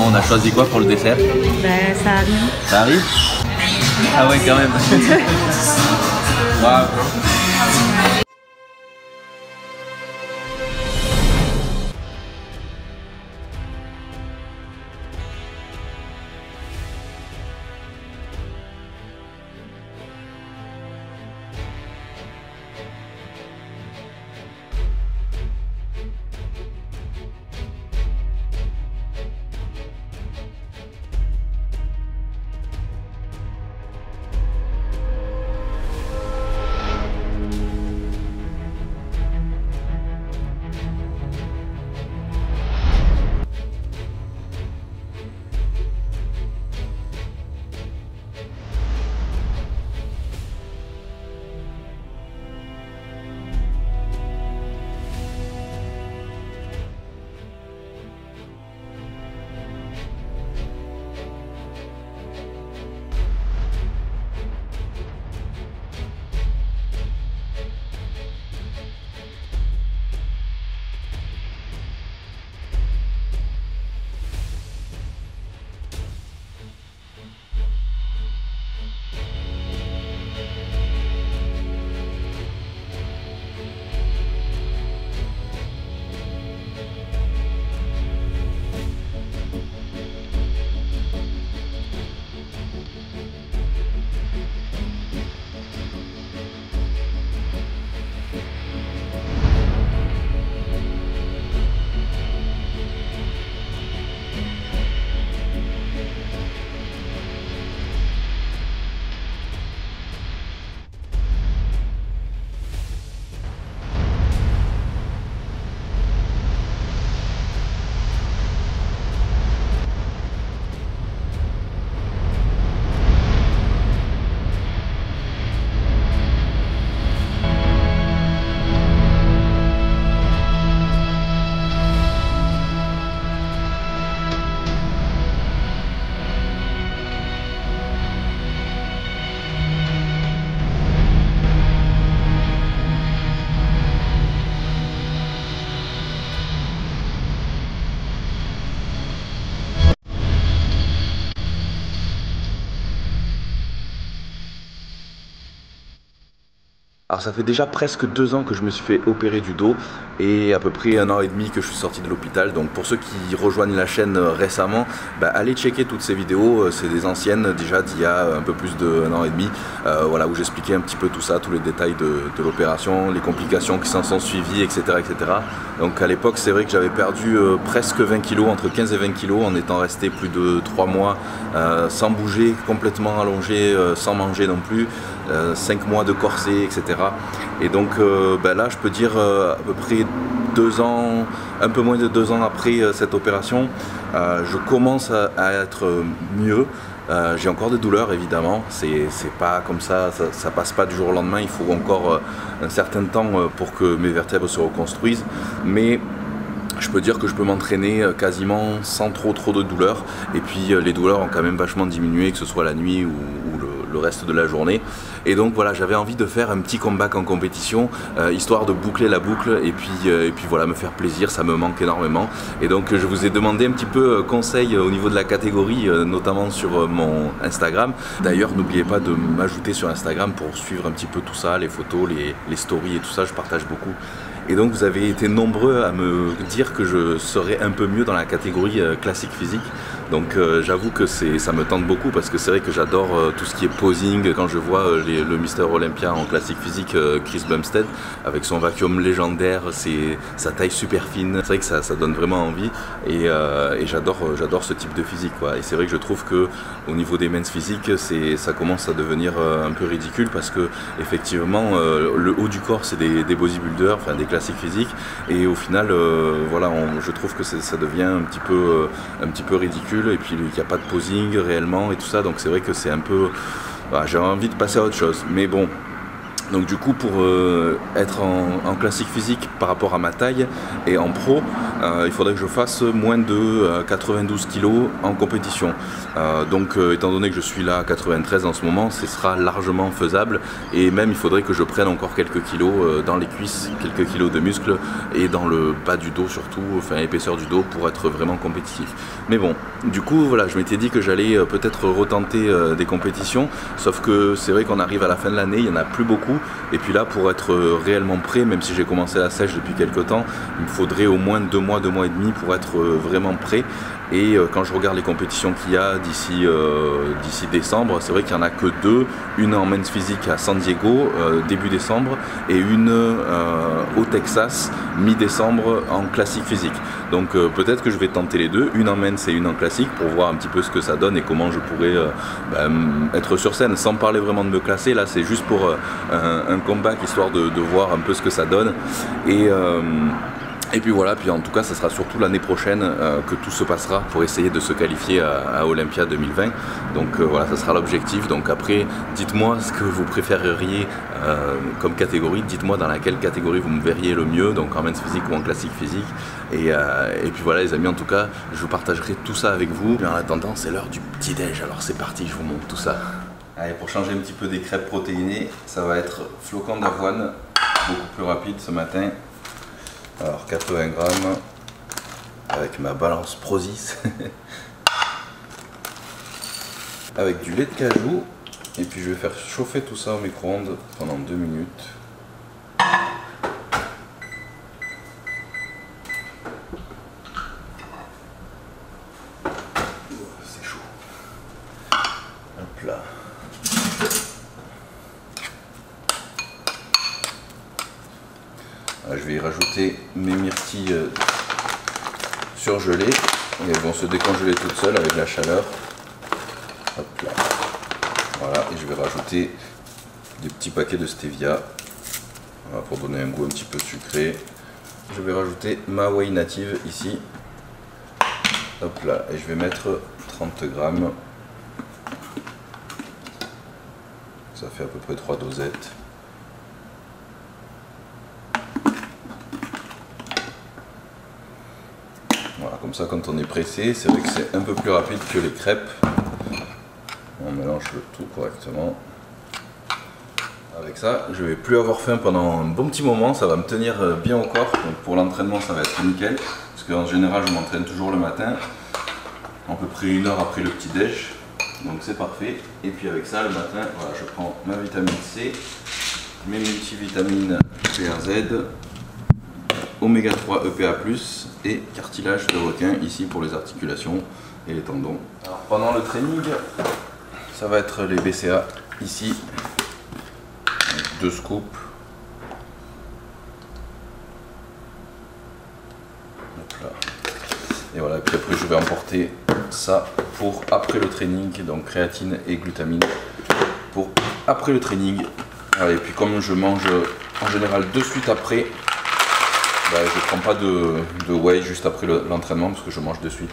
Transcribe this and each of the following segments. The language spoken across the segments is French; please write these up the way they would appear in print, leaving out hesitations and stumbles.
on a choisi quoi pour le dessert? Ben, ça arrive. Ça arrive? Ah ouais, quand même. Wow. Alors ça fait déjà presque 2 ans que je me suis fait opérer du dos et à peu près 1 an et demi que je suis sorti de l'hôpital. Donc pour ceux qui rejoignent la chaîne récemment, allez checker toutes ces vidéos, c'est des anciennes déjà d'il y a un peu plus d'1 an et demi, voilà, où j'expliquais un petit peu tout ça, tous les détails de l'opération, les complications qui s'en sont suivies, etc., etc. Donc à l'époque c'est vrai que j'avais perdu presque 20 kilos, entre 15 et 20 kilos en étant resté plus de 3 mois sans bouger, complètement allongé, sans manger non plus. 5 mois de corset, etc. Et donc là, je peux dire à peu près 2 ans, un peu moins de 2 ans après cette opération, je commence à être mieux. J'ai encore des douleurs évidemment, c'est pas comme ça, ça passe pas du jour au lendemain, il faut encore un certain temps pour que mes vertèbres se reconstruisent. Mais je peux dire que je peux m'entraîner quasiment sans trop de douleurs. Et puis les douleurs ont quand même vachement diminué, que ce soit la nuit ou le reste de la journée. Et donc voilà, j'avais envie de faire un petit comeback en compétition, histoire de boucler la boucle et puis voilà, me faire plaisir, ça me manque énormément. Et donc je vous ai demandé un petit peu conseil au niveau de la catégorie, notamment sur mon Instagram. D'ailleurs, n'oubliez pas de m'ajouter sur Instagram pour suivre un petit peu tout ça, les photos, les stories et tout ça, je partage beaucoup. Et donc vous avez été nombreux à me dire que je serais un peu mieux dans la catégorie classique physique. Donc j'avoue que ça me tente beaucoup parce que c'est vrai que j'adore tout ce qui est posing. Quand je vois le Mister Olympia en classique physique, Chris Bumstead, avec son vacuum légendaire, sa taille super fine, c'est vrai que ça donne vraiment envie. Et j'adore ce type de physique, quoi. Et c'est vrai que je trouve que au niveau des men's physiques, ça commence à devenir un peu ridicule parce que effectivement le haut du corps c'est des bodybuilders, enfin des classiques physiques, et au final voilà, je trouve que ça devient un petit peu ridicule, et puis il n'y a pas de posing réellement et tout ça, donc c'est vrai que c'est un peu, voilà, j'ai envie de passer à autre chose. Mais bon, Donc du coup, pour être en classique physique par rapport à ma taille et en pro, il faudrait que je fasse moins de 92 kg en compétition. Donc étant donné que je suis là à 93 en ce moment, ce sera largement faisable, et même il faudrait que je prenne encore quelques kilos dans les cuisses, quelques kilos de muscles, et dans le bas du dos surtout, enfin l'épaisseur du dos, pour être vraiment compétitif. Mais bon, du coup voilà, je m'étais dit que j'allais peut-être retenter des compétitions, sauf que c'est vrai qu'on arrive à la fin de l'année, il n'y en a plus beaucoup. Et puis là, pour être réellement prêt, même si j'ai commencé la sèche depuis quelques temps, il me faudrait au moins 2 mois et demi pour être vraiment prêt. Et quand je regarde les compétitions qu'il y a d'ici décembre, c'est vrai qu'il n'y en a que 2, une en men's physique à San Diego début décembre, et une au Texas mi-décembre en classique physique. Donc peut-être que je vais tenter les deux, une en men's et une en classique, pour voir un petit peu ce que ça donne et comment je pourrais être sur scène, sans parler vraiment de me classer. Là c'est juste pour un comeback, histoire de voir un peu ce que ça donne. Et puis voilà, puis en tout cas ça sera surtout l'année prochaine que tout se passera pour essayer de se qualifier à Olympia 2020. Donc voilà, ça sera l'objectif. Donc après, dites-moi ce que vous préféreriez comme catégorie, dites-moi dans laquelle catégorie vous me verriez le mieux, donc en men's physique ou en classique physique. Et puis voilà les amis, en tout cas je vous partagerai tout ça avec vous. Mais en attendant, c'est l'heure du petit déj, alors c'est parti, je vous montre tout ça. Allez, pour changer un petit peu des crêpes protéinées, ça va être flocons d'avoine, beaucoup plus rapide ce matin. Alors 80 grammes avec ma balance Prozis avec du lait de cajou, et puis je vais faire chauffer tout ça au micro-ondes pendant 2 minutes. C'est chaud. Hop là. Je vais y rajouter mes myrtilles surgelées, et elles vont se décongeler toutes seules avec la chaleur. Hop là. Voilà, et je vais rajouter des petits paquets de stevia, voilà, pour donner un goût un petit peu sucré. Je vais rajouter ma whey native ici. Hop là, et je vais mettre 30 grammes. Ça fait à peu près 3 dosettes. Voilà, comme ça quand on est pressé, c'est vrai que c'est un peu plus rapide que les crêpes. On mélange le tout correctement. Avec ça, je vais plus avoir faim pendant un bon petit moment, ça va me tenir bien au corps. Donc pour l'entraînement, ça va être nickel, parce qu'en général, je m'entraîne toujours le matin, à peu près 1 heure après le petit déj. Donc c'est parfait. Et puis avec ça, le matin, voilà, je prends ma vitamine C, mes multivitamines PRZ, Oméga 3 EPA+, et cartilage de requin ici pour les articulations et les tendons. Alors pendant le training, ça va être les BCA ici, 2 scoops. Hop là. Et voilà, et puis après je vais emporter ça pour après le training, donc créatine et glutamine pour après le training. Voilà, et puis comme je mange en général de suite après, bah, je ne prends pas de whey juste après l'entraînement, parce que je mange de suite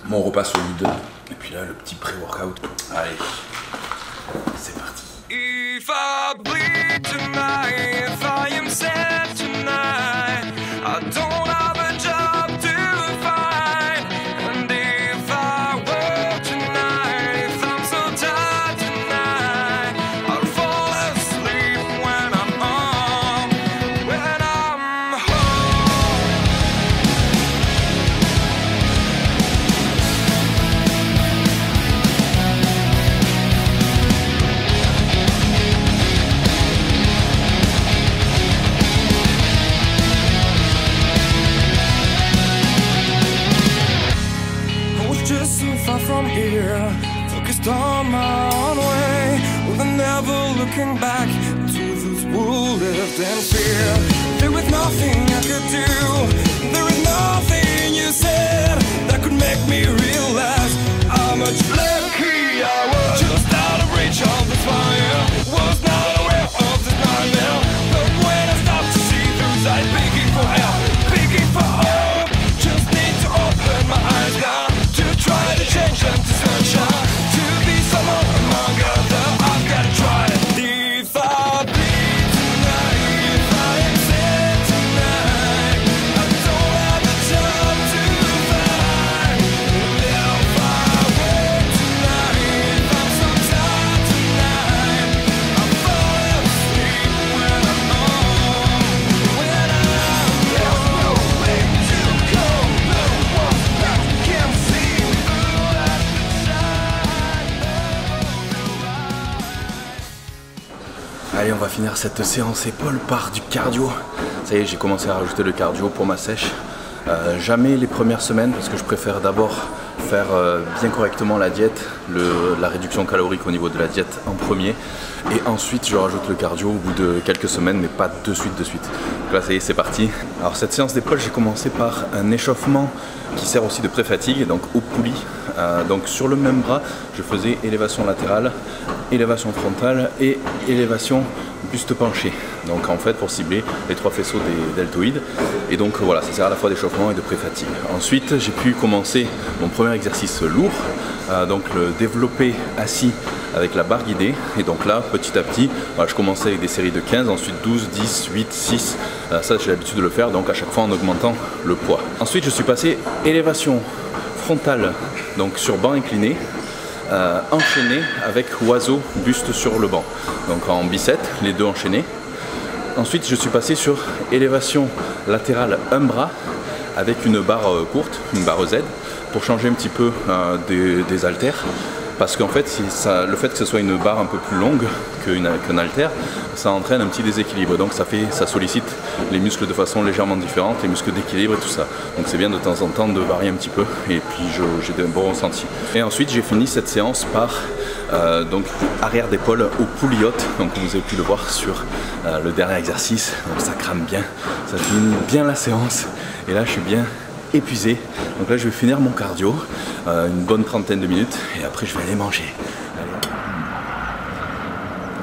mon repas solide. Et puis là, le petit pré-workout. Allez, c'est parti. If I bleed tonight, if I am sad tonight, I don't have a job to find. And if I work tonight, if I'm so tired tonight, I'll fall asleep when I'm home. When I'm home. Just so far from here, focused on my own way, with never looking back to those who lived in fear. There was nothing I could do, there was nothing you said that could make me realize how much lucky I was. Just out of reach of the fire, was not aware of this nightmare. But when I stopped to see through sight, begging for help, begging for hope, just need to open my eyes now. Try to change them to sunshine, to be someone among others. I've got to try it. va finir cette séance épaule par du cardio. Ça y est, j'ai commencé à rajouter le cardio pour ma sèche. Jamais les premières semaines parce que je préfère d'abord faire bien correctement la diète, la réduction calorique au niveau de la diète en premier, et ensuite je rajoute le cardio au bout de quelques semaines, mais pas de suite. Donc là ça y est, c'est parti. Alors cette séance d'épaule, j'ai commencé par un échauffement qui sert aussi de pré-fatigue, donc au poulie. Donc sur le même bras, je faisais élévation latérale, élévation frontale et élévation buste penché. Donc en fait pour cibler les trois faisceaux des deltoïdes. Et donc voilà, ça sert à la fois d'échauffement et de pré-fatigue. Ensuite j'ai pu commencer mon premier exercice lourd, donc le développé assis avec la barre guidée. Et donc là petit à petit, voilà, je commençais avec des séries de 15, ensuite 12, 10, 8, 6. Ça j'ai l'habitude de le faire, donc à chaque fois en augmentant le poids. Ensuite je suis passé élévation frontale, donc sur banc incliné, enchaîné avec oiseau buste sur le banc, donc en biceps, les deux enchaînés. Ensuite je suis passé sur élévation latérale un bras avec une barre courte, une barre Z, pour changer un petit peu des haltères, parce qu'en fait le fait que ce soit une barre un peu plus longue qu'un haltère, ça entraîne un petit déséquilibre, donc ça sollicite les muscles de façon légèrement différente, les muscles d'équilibre et tout ça. Donc c'est bien de temps en temps de varier un petit peu, et puis j'ai des bons ressentis. Et ensuite j'ai fini cette séance par donc arrière d'épaule au pouliote, donc vous avez pu le voir sur le dernier exercice. Donc ça crame bien, ça finit bien la séance, et là je suis bien épuisé. Donc là je vais finir mon cardio, une bonne trentaine de minutes, et après je vais aller manger. Allez.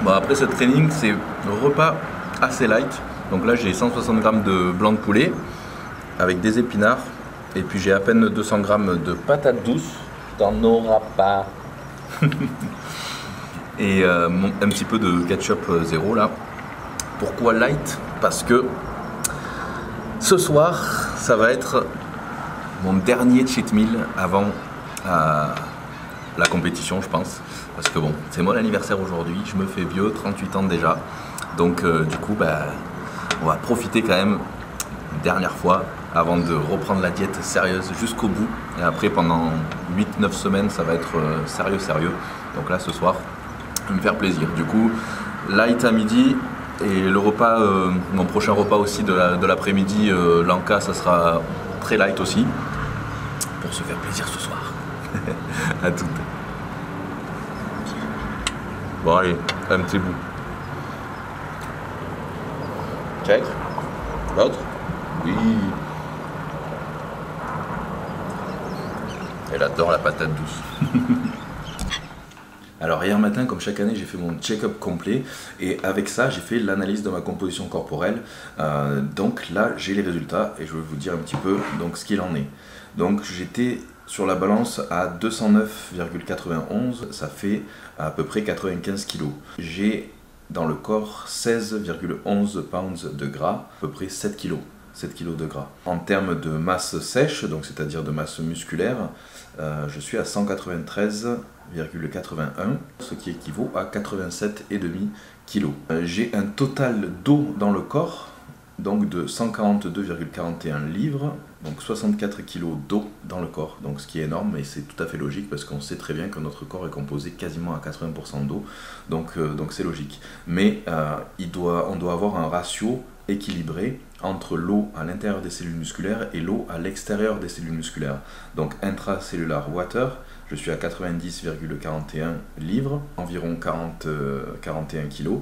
Bon, après ce training, c'est un repas assez light. Donc là j'ai 160 g de blanc de poulet avec des épinards, et puis j'ai à peine 200 g de patates douces. T'en auras pas. Et un petit peu de ketchup zéro là. Pourquoi light? Parce que ce soir ça va être mon dernier cheat meal avant la compétition, je pense. Parce que bon, c'est mon anniversaire aujourd'hui, je me fais vieux, 38 ans déjà. Donc du coup, on va profiter quand même une dernière fois avant de reprendre la diète sérieuse jusqu'au bout. Et après, pendant 8-9 semaines, ça va être sérieux. Donc là, ce soir, je vais me faire plaisir. Du coup, light à midi, et le repas, mon prochain repas aussi de l'après-midi, l'Anka, ça sera très light aussi, pour se faire plaisir ce soir. À toutes. Bon allez, un petit bout. Check. L'autre. Oui. Elle adore la patate douce. Alors hier matin, comme chaque année, j'ai fait mon check-up complet, et avec ça j'ai fait l'analyse de ma composition corporelle. Donc là j'ai les résultats et je vais vous dire un petit peu donc, ce qu'il en est. Donc j'étais sur la balance à 209,91, ça fait à peu près 95 kg. J'ai dans le corps 16,11 pounds de gras, à peu près 7 kg. 7 kg de gras. En termes de masse sèche, donc c'est-à-dire de masse musculaire, je suis à 193,81, ce qui équivaut à 87,5 kg. J'ai un total d'eau dans le corps, donc de 142,41 livres, donc 64 kg d'eau dans le corps, donc ce qui est énorme, et c'est tout à fait logique parce qu'on sait très bien que notre corps est composé quasiment à 80% d'eau, donc c'est logique. Mais on doit avoir un ratio équilibré entre l'eau à l'intérieur des cellules musculaires et l'eau à l'extérieur des cellules musculaires. Donc intracellular water, je suis à 90,41 livres, environ 41 kg.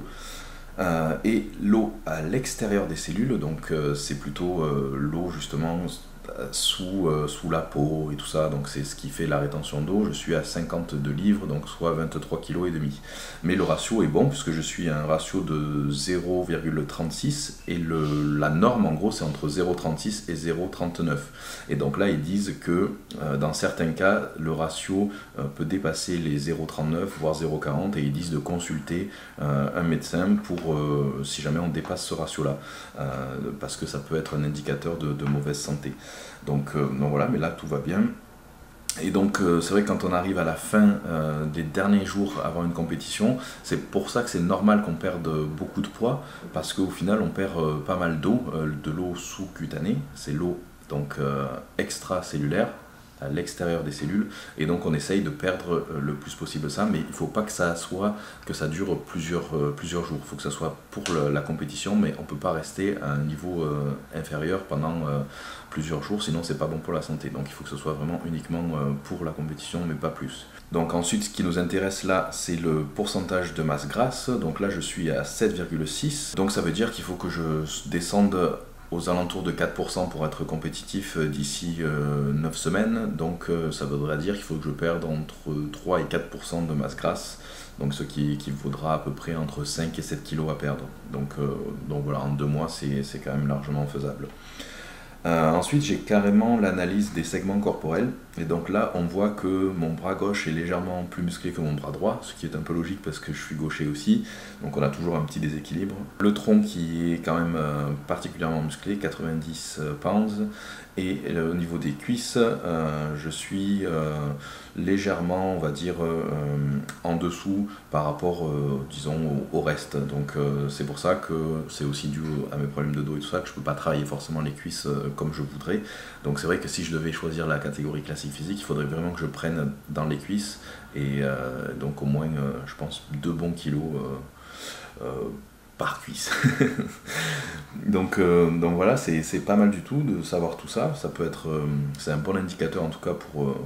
Et l'eau à l'extérieur des cellules, donc c'est plutôt l'eau justement sous la peau et tout ça, donc c'est ce qui fait la rétention d'eau. Je suis à 52 livres, donc soit 23,5 kg. Mais le ratio est bon puisque je suis à un ratio de 0,36, et la norme en gros c'est entre 0,36 et 0,39. Et donc là ils disent que dans certains cas le ratio peut dépasser les 0,39 voire 0,40, et ils disent de consulter un médecin pour si jamais on dépasse ce ratio là, parce que ça peut être un indicateur de mauvaise santé. Donc voilà, mais là tout va bien. Et donc c'est vrai que quand on arrive à la fin des derniers jours avant une compétition, c'est pour ça que c'est normal qu'on perde beaucoup de poids, parce qu'au final on perd pas mal d'eau, de l'eau sous-cutanée, c'est l'eau donc extracellulaire, à l'extérieur des cellules, et donc on essaye de perdre le plus possible ça, mais il ne faut pas que ça dure plusieurs jours. Il faut que ça soit pour la compétition, mais on ne peut pas rester à un niveau inférieur pendant plusieurs jours, sinon c'est pas bon pour la santé. Donc il faut que ce soit vraiment uniquement pour la compétition, mais pas plus. Donc ensuite, ce qui nous intéresse là, c'est le pourcentage de masse grasse. Donc là, je suis à 7,6. Donc ça veut dire qu'il faut que je descende aux alentours de 4% pour être compétitif d'ici 9 semaines. Donc ça voudrait dire qu'il faut que je perde entre 3 et 4% de masse grasse. Donc ce qui vaudra à peu près entre 5 et 7 kg à perdre. Donc voilà, en 2 mois, c'est quand même largement faisable. Ensuite, j'ai carrément l'analyse des segments corporels, et donc là on voit que mon bras gauche est légèrement plus musclé que mon bras droit, ce qui est un peu logique parce que je suis gaucher aussi, donc on a toujours un petit déséquilibre. Le tronc qui est quand même particulièrement musclé, 90 pounds, et au niveau des cuisses, je suis légèrement, on va dire, en dessous par rapport, disons, au reste. Donc c'est pour ça que c'est aussi dû à mes problèmes de dos et tout ça, que je ne peux pas travailler forcément les cuisses comme je voudrais. Donc c'est vrai que si je devais choisir la catégorie classique physique, il faudrait vraiment que je prenne dans les cuisses, et donc au moins, je pense, 2 bons kilos par cuisse. donc voilà, c'est pas mal du tout de savoir tout ça. Ça peut être, c'est un bon indicateur en tout cas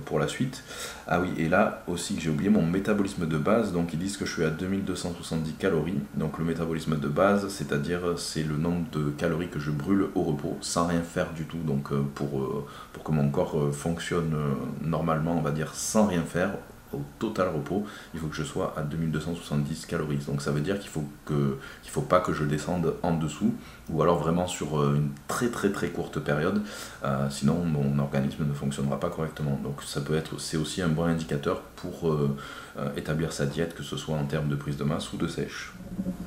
pour la suite. Ah oui, et là aussi que j'ai oublié mon métabolisme de base. Donc ils disent que je suis à 2270 calories. Donc le métabolisme de base, c'est-à-dire c'est le nombre de calories que je brûle au repos sans rien faire du tout. Donc pour que mon corps fonctionne normalement, on va dire sans rien faire, au total repos, il faut que je sois à 2270 calories. Donc ça veut dire qu'il faut pas que je descende en dessous, ou alors vraiment sur une très courte période, sinon mon organisme ne fonctionnera pas correctement. Donc c'est aussi un bon indicateur pour établir sa diète, que ce soit en termes de prise de masse ou de sèche.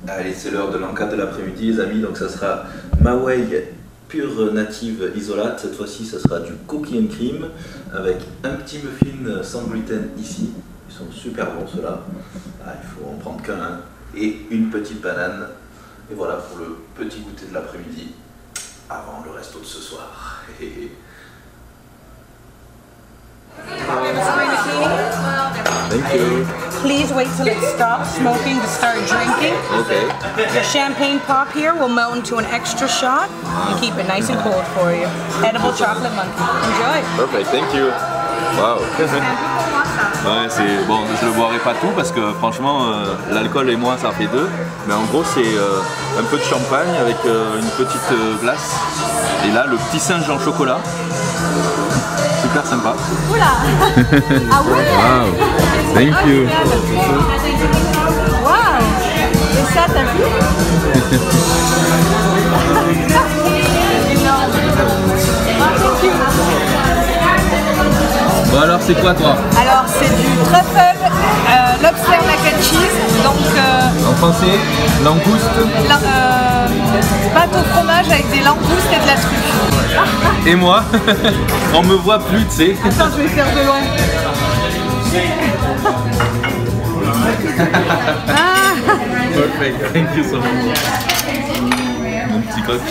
Allez, c'est l'heure de l'encas de l'après-midi les amis, donc ça sera ma whey pure native isolate. Cette fois-ci, ça sera du cookie and cream avec un petit muffin sans gluten ici. Ils sont super bons ceux-là. Ah, il faut en prendre qu'un. Et une petite banane. Et voilà pour le petit goûter de l'après-midi avant le resto de ce soir. Thank you. Please wait till it stops smoking to start drinking. Okay. The champagne pop here will melt into an extra shot and keep it nice and cold for you. Edible chocolate monkey. Enjoy. Perfect, thank you. Wow. Ouais, c'est bon, je le boirai pas tout parce que franchement, l'alcool et moi ça fait 2. Mais en gros, c'est un peu de champagne avec une petite glace. Et là, le petit singe en chocolat. Super sympa. Oula. Ah ouais. Wow. Thank you. Wow. Et ça, t'as vu? Bon alors, c'est quoi toi? Alors, c'est du truffle, lobster mac and cheese. Donc, en français, langouste. Pâte au fromage avec des langoustes et de la truffe. Et moi, on me voit plus, tu sais. Attends, je vais faire de loin. Perfect, thank you so much. Mon petit coq.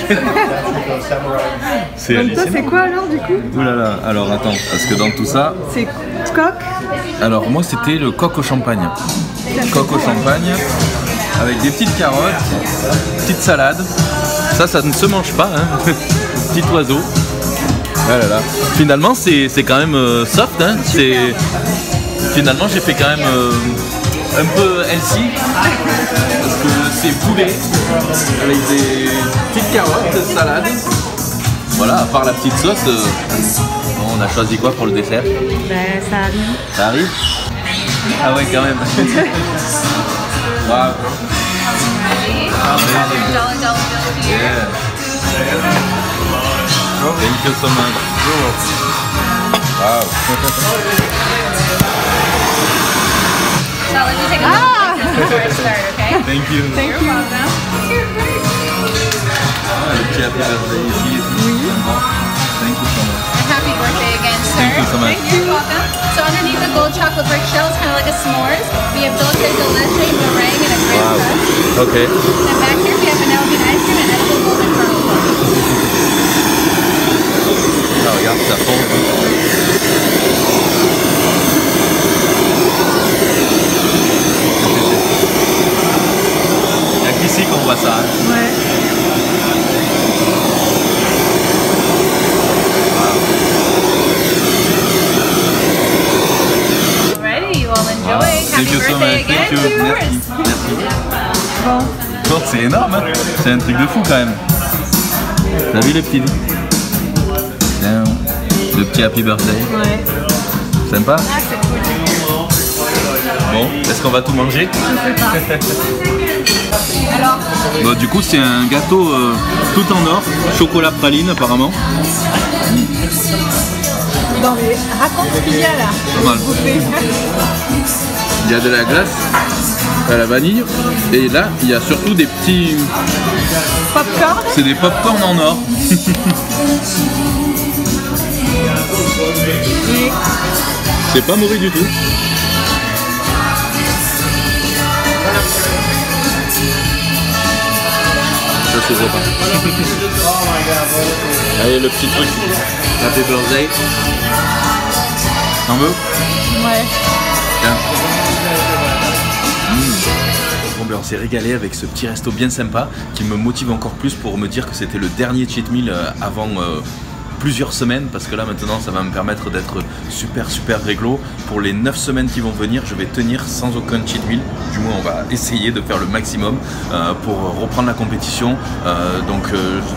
C'est Donc toi, c'est quoi alors du coup? Ouh là là, alors attends, parce que dans tout ça... C'est coq. Alors moi c'était le coq au champagne. Coq au champagne, avec des petites carottes, petite salade. Ça ne se mange pas, hein. Petit oiseau. Ah là là. Finalement c'est quand même soft, hein. Finalement j'ai fait quand même un peu healthy. Parce que c'est poulet avec des petites carottes, salade. Voilà, à part la petite sauce, on a choisi quoi pour le dessert? Ben ça arrive. Ça arrive? Ah ouais, quand même. Wow. Yeah. Thank you so much. Wow. Charlotte, you take a moment before I start, okay? Thank you. Thank you. Ah, le petit happy birthday ici. Oui. Thank you so much. And happy birthday again, sir. Thank you so much. You're welcome. So underneath the gold chocolate brick shell is kind of like a s'mores. We have dulce de leche, meringue, and a cream crust. Okay. And back here we have vanilla bean ice cream and edible golden caramel. Ah, regarde, ça fond. Thank you so much. Thank you. Merci. Merci. Bon, c'est énorme, hein. C'est un truc de fou quand même. T'as vu les petits? Le petit happy birthday. Ouais. Sympa? Ah, c'est cool. Bon, est-ce qu'on va tout manger? Je sais pas. Alors, Bon, du coup, c'est un gâteau tout en or, chocolat praline apparemment. Bon, mais raconte ce qu'il y a là. Pas mal. Il y a de la glace à la vanille et là, il y a surtout des petits... Popcorn. C'est des pop-corn en or. C'est pas mauvais du tout. Ça s'ouvre pas. Allez, le petit truc. Happy birthday. T'en veux? Ouais. Tiens. Bon ben on s'est régalé avec ce petit resto bien sympa qui me motive encore plus pour me dire que c'était le dernier cheat meal avant plusieurs semaines, parce que là maintenant ça va me permettre d'être super réglo. Pour les 9 semaines qui vont venir, je vais tenir sans aucun cheat meal. Du moins on va essayer de faire le maximum pour reprendre la compétition. Donc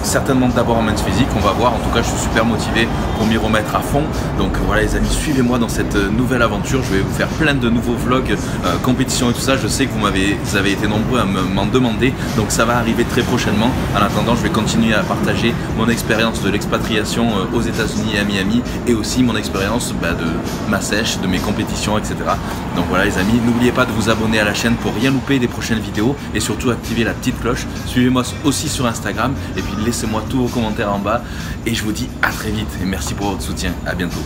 certainement d'abord en men's physique, on va voir. En tout cas je suis super motivé pour m'y remettre à fond. Donc voilà les amis, suivez-moi dans cette nouvelle aventure. Je vais vous faire plein de nouveaux vlogs compétition et tout ça. Je sais que vous avez été nombreux à m'en demander, donc ça va arriver très prochainement. En attendant, je vais continuer à partager mon expérience de l'expatriation aux États-Unis et à Miami, et aussi mon expérience de ma sèche, de mes compétitions, etc. Donc voilà les amis, n'oubliez pas de vous abonner à la chaîne pour rien louper des prochaines vidéos, et surtout activer la petite cloche. Suivez-moi aussi sur Instagram, et puis laissez-moi tous vos commentaires en bas, et je vous dis à très vite, et merci pour votre soutien, à bientôt.